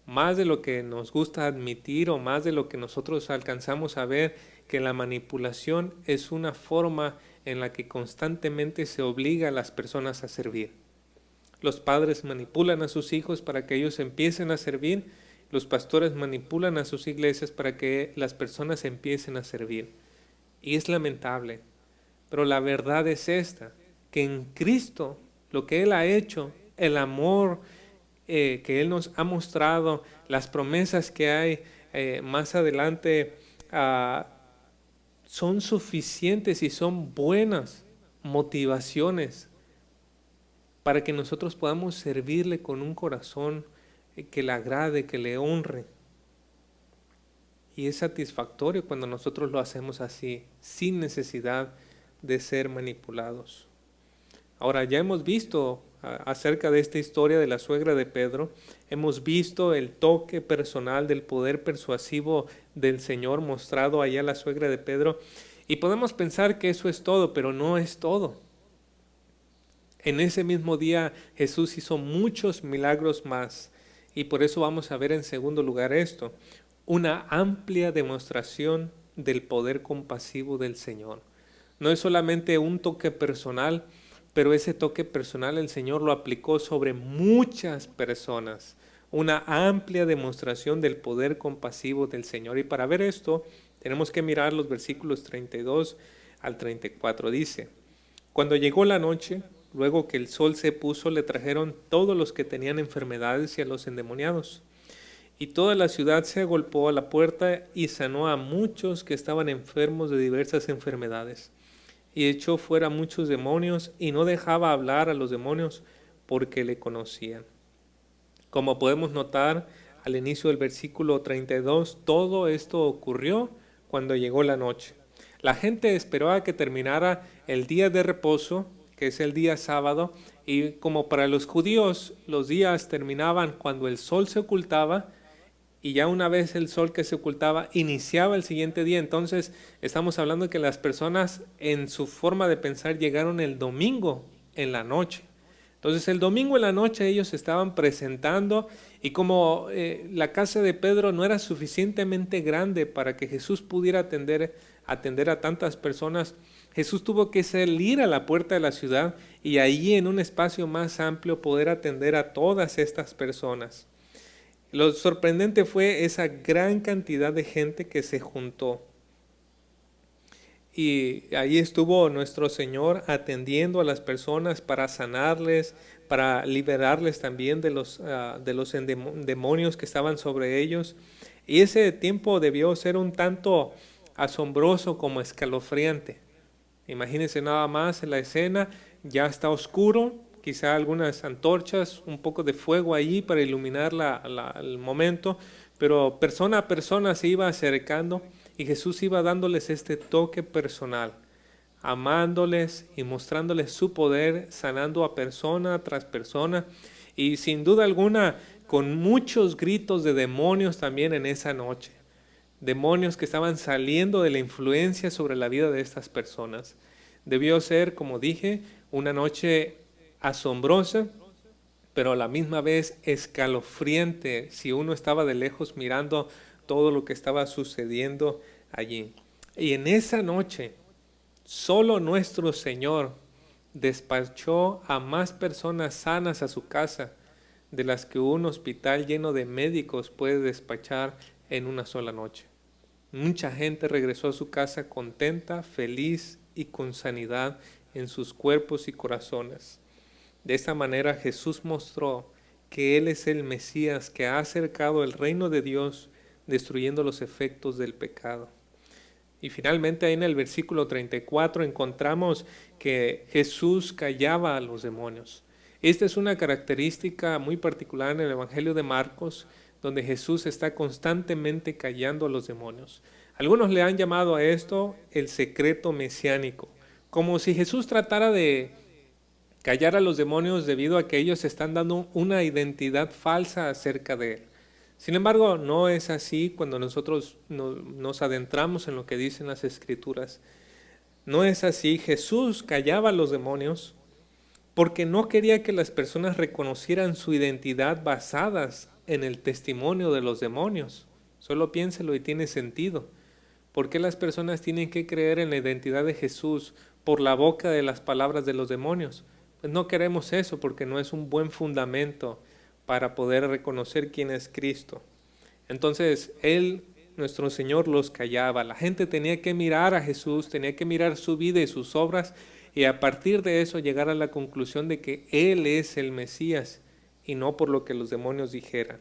Speaker 3: más de lo que nos gusta admitir o más de lo que nosotros alcanzamos a ver, que la manipulación es una forma en la que constantemente se obliga a las personas a servir. Los padres manipulan a sus hijos para que ellos empiecen a servir, los pastores manipulan a sus iglesias para que las personas empiecen a servir. Y es lamentable, pero la verdad es esta, que en Cristo lo que Él ha hecho, el amor que Él nos ha mostrado, las promesas que hay más adelante, son suficientes y son buenas motivaciones para que nosotros podamos servirle con un corazón que le agrade, que le honre. Y es satisfactorio cuando nosotros lo hacemos así, sin necesidad de ser manipulados. Ahora, ya hemos visto acerca de esta historia de la suegra de Pedro, hemos visto el toque personal del poder persuasivo del Señor mostrado allá a la suegra de Pedro, y podemos pensar que eso es todo, pero no es todo. En ese mismo día Jesús hizo muchos milagros más, y por eso vamos a ver en segundo lugar esto, una amplia demostración del poder compasivo del Señor. No es solamente un toque personal, pero ese toque personal el Señor lo aplicó sobre muchas personas. Una amplia demostración del poder compasivo del Señor. Y para ver esto, tenemos que mirar los versículos 32 al 34. Dice: cuando llegó la noche, luego que el sol se puso, le trajeron todos los que tenían enfermedades y a los endemoniados. Y toda la ciudad se agolpó a la puerta y sanó a muchos que estaban enfermos de diversas enfermedades. Y echó fuera muchos demonios y no dejaba hablar a los demonios porque le conocían. Como podemos notar al inicio del versículo 32, todo esto ocurrió cuando llegó la noche. La gente esperó a que terminara el día de reposo, que es el día sábado, y como para los judíos los días terminaban cuando el sol se ocultaba, y ya una vez el sol que se ocultaba iniciaba el siguiente día. Entonces estamos hablando de que las personas en su forma de pensar llegaron el domingo en la noche. Entonces el domingo en la noche ellos estaban presentando, y como la casa de Pedro no era suficientemente grande para que Jesús pudiera atender a tantas personas, Jesús tuvo que salir a la puerta de la ciudad y allí en un espacio más amplio poder atender a todas estas personas. Lo sorprendente fue esa gran cantidad de gente que se juntó. Y ahí estuvo nuestro Señor atendiendo a las personas para sanarles, para liberarles también de los demonios que estaban sobre ellos. Y ese tiempo debió ser un tanto asombroso como escalofriante. Imagínense nada más en la escena, ya está oscuro, quizá algunas antorchas, un poco de fuego allí para iluminar el momento, pero persona a persona se iba acercando y Jesús iba dándoles este toque personal, amándoles y mostrándoles su poder, sanando a persona tras persona, y sin duda alguna con muchos gritos de demonios también en esa noche. demonios que estaban saliendo de la influencia sobre la vida de estas personas. Debió ser, como dije, una noche asombrosa, pero a la misma vez escalofriante si uno estaba de lejos mirando todo lo que estaba sucediendo allí. Y en esa noche, solo nuestro Señor despachó a más personas sanas a su casa de las que un hospital lleno de médicos puede despachar en una sola noche. Mucha gente regresó a su casa contenta, feliz y con sanidad en sus cuerpos y corazones. De esta manera Jesús mostró que Él es el Mesías que ha acercado el reino de Dios, destruyendo los efectos del pecado. Y finalmente ahí en el versículo 34 encontramos que Jesús callaba a los demonios. Esta es una característica muy particular en el Evangelio de Marcos, donde Jesús está constantemente callando a los demonios. Algunos le han llamado a esto el secreto mesiánico, como si Jesús tratara de callar a los demonios debido a que ellos están dando una identidad falsa acerca de Él. Sin embargo, no es así cuando nosotros nos adentramos en lo que dicen las Escrituras. No es así. Jesús callaba a los demonios porque no quería que las personas reconocieran su identidad basadas en el testimonio de los demonios. Solo piénselo y tiene sentido. ¿Por qué las personas tienen que creer en la identidad de Jesús por la boca de las palabras de los demonios? Pues no queremos eso porque no es un buen fundamento para poder reconocer quién es Cristo. Entonces, Él, nuestro Señor, los callaba. La gente tenía que mirar a Jesús, tenía que mirar su vida y sus obras, y a partir de eso llegar a la conclusión de que Él es el Mesías, y no por lo que los demonios dijeran.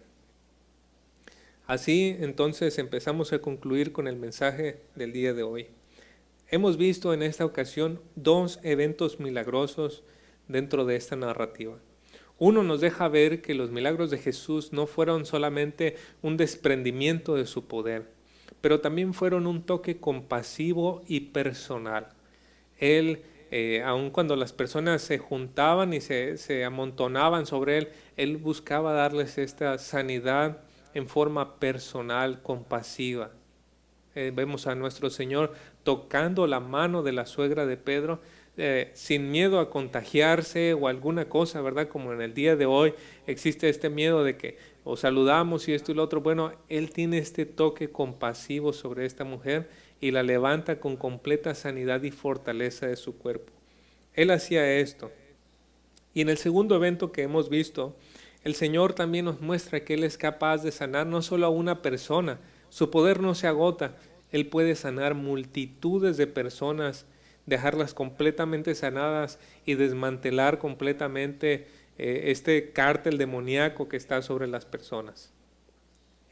Speaker 3: Así, entonces, empezamos a concluir con el mensaje del día de hoy. Hemos visto en esta ocasión dos eventos milagrosos dentro de esta narrativa. Uno nos deja ver que los milagros de Jesús no fueron solamente un desprendimiento de su poder, pero también fueron un toque compasivo y personal. Él, aun cuando las personas se juntaban y se amontonaban sobre Él, Él buscaba darles esta sanidad en forma personal, compasiva. Vemos a nuestro Señor tocando la mano de la suegra de Pedro, sin miedo a contagiarse o alguna cosa, ¿verdad? Como en el día de hoy existe este miedo de que o saludamos y esto y lo otro. Bueno, Él tiene este toque compasivo sobre esta mujer y la levanta con completa sanidad y fortaleza de su cuerpo. Él hacía esto. Y en el segundo evento que hemos visto, el Señor también nos muestra que Él es capaz de sanar no solo a una persona. Su poder no se agota. Él puede sanar multitudes de personas, dejarlas completamente sanadas y desmantelar completamente este cártel demoníaco que está sobre las personas.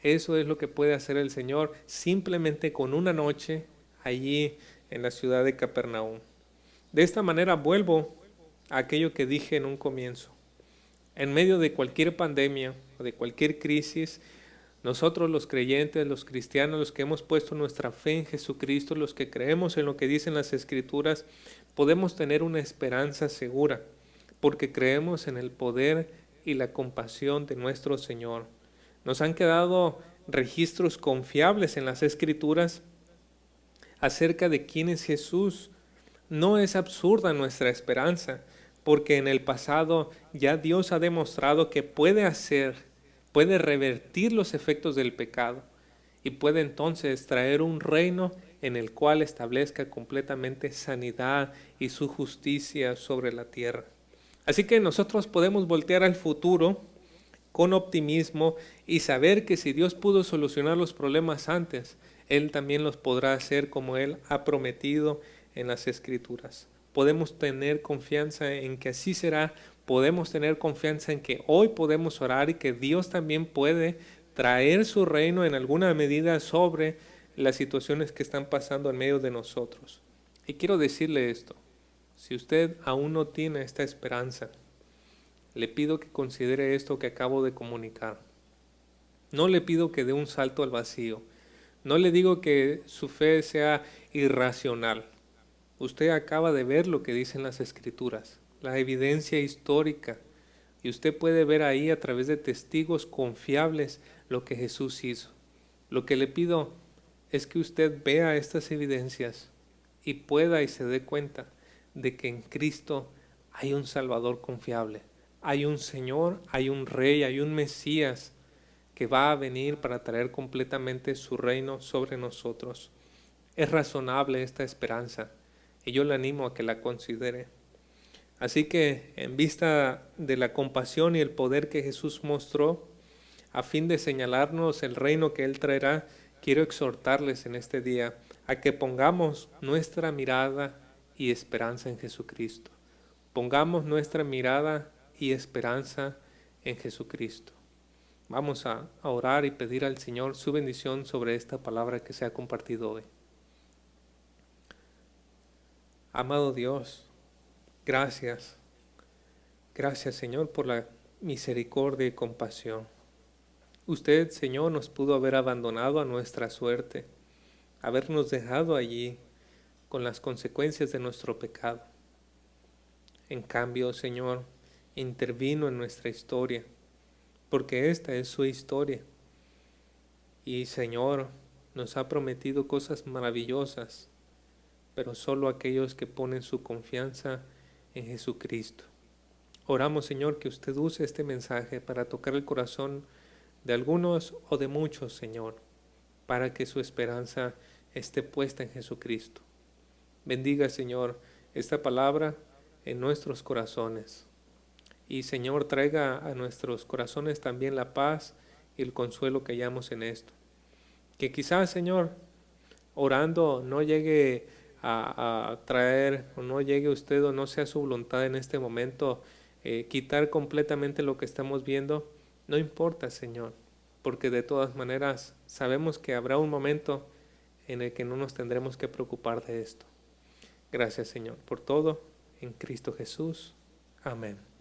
Speaker 3: Eso es lo que puede hacer el Señor simplemente con una noche allí en la ciudad de Capernaum. De esta manera vuelvo a aquello que dije en un comienzo. En medio de cualquier pandemia o de cualquier crisis, nosotros los creyentes, los cristianos, los que hemos puesto nuestra fe en Jesucristo, los que creemos en lo que dicen las Escrituras, podemos tener una esperanza segura, porque creemos en el poder y la compasión de nuestro Señor. Nos han quedado registros confiables en las Escrituras acerca de quién es Jesús. No es absurda nuestra esperanza, porque en el pasado ya Dios ha demostrado que puede revertir los efectos del pecado y puede entonces traer un reino en el cual establezca completamente sanidad y su justicia sobre la tierra. Así que nosotros podemos voltear al futuro con optimismo y saber que si Dios pudo solucionar los problemas antes, Él también los podrá hacer como Él ha prometido en las Escrituras. Podemos tener confianza en que así será. Podemos tener confianza en que hoy podemos orar y que Dios también puede traer su reino en alguna medida sobre las situaciones que están pasando en medio de nosotros. Y quiero decirle esto, si usted aún no tiene esta esperanza, le pido que considere esto que acabo de comunicar. No le pido que dé un salto al vacío. No le digo que su fe sea irracional. Usted acaba de ver lo que dicen las Escrituras, la evidencia histórica, y usted puede ver ahí a través de testigos confiables lo que Jesús hizo. Lo que le pido es que usted vea estas evidencias y pueda y se dé cuenta de que en Cristo hay un Salvador confiable, hay un Señor, hay un Rey, hay un Mesías que va a venir para traer completamente su reino sobre nosotros. Es razonable esta esperanza y yo le animo a que la considere. Así que en vista de la compasión y el poder que Jesús mostró, a fin de señalarnos el reino que Él traerá, quiero exhortarles en este día a que pongamos nuestra mirada y esperanza en Jesucristo. Pongamos nuestra mirada y esperanza en Jesucristo. Vamos a orar y pedir al Señor su bendición sobre esta palabra que se ha compartido hoy. Amado Dios, gracias. Gracias, Señor, por la misericordia y compasión. Usted, Señor, nos pudo haber abandonado a nuestra suerte, habernos dejado allí con las consecuencias de nuestro pecado. En cambio, Señor, intervino en nuestra historia, porque esta es su historia. Y, Señor, nos ha prometido cosas maravillosas, pero solo aquellos que ponen su confianza en Jesucristo. Oramos, Señor, que usted use este mensaje para tocar el corazón de algunos o de muchos, Señor, para que su esperanza esté puesta en Jesucristo. Bendiga, Señor, esta palabra en nuestros corazones. Y, Señor, traiga a nuestros corazones también la paz y el consuelo que hallamos en esto. Que quizás, Señor, orando no llegue a traer, o no llegue usted, o no sea su voluntad en este momento, quitar completamente lo que estamos viendo. No importa, Señor, porque de todas maneras sabemos que habrá un momento en el que no nos tendremos que preocupar de esto. Gracias, Señor, por todo, en Cristo Jesús. Amén.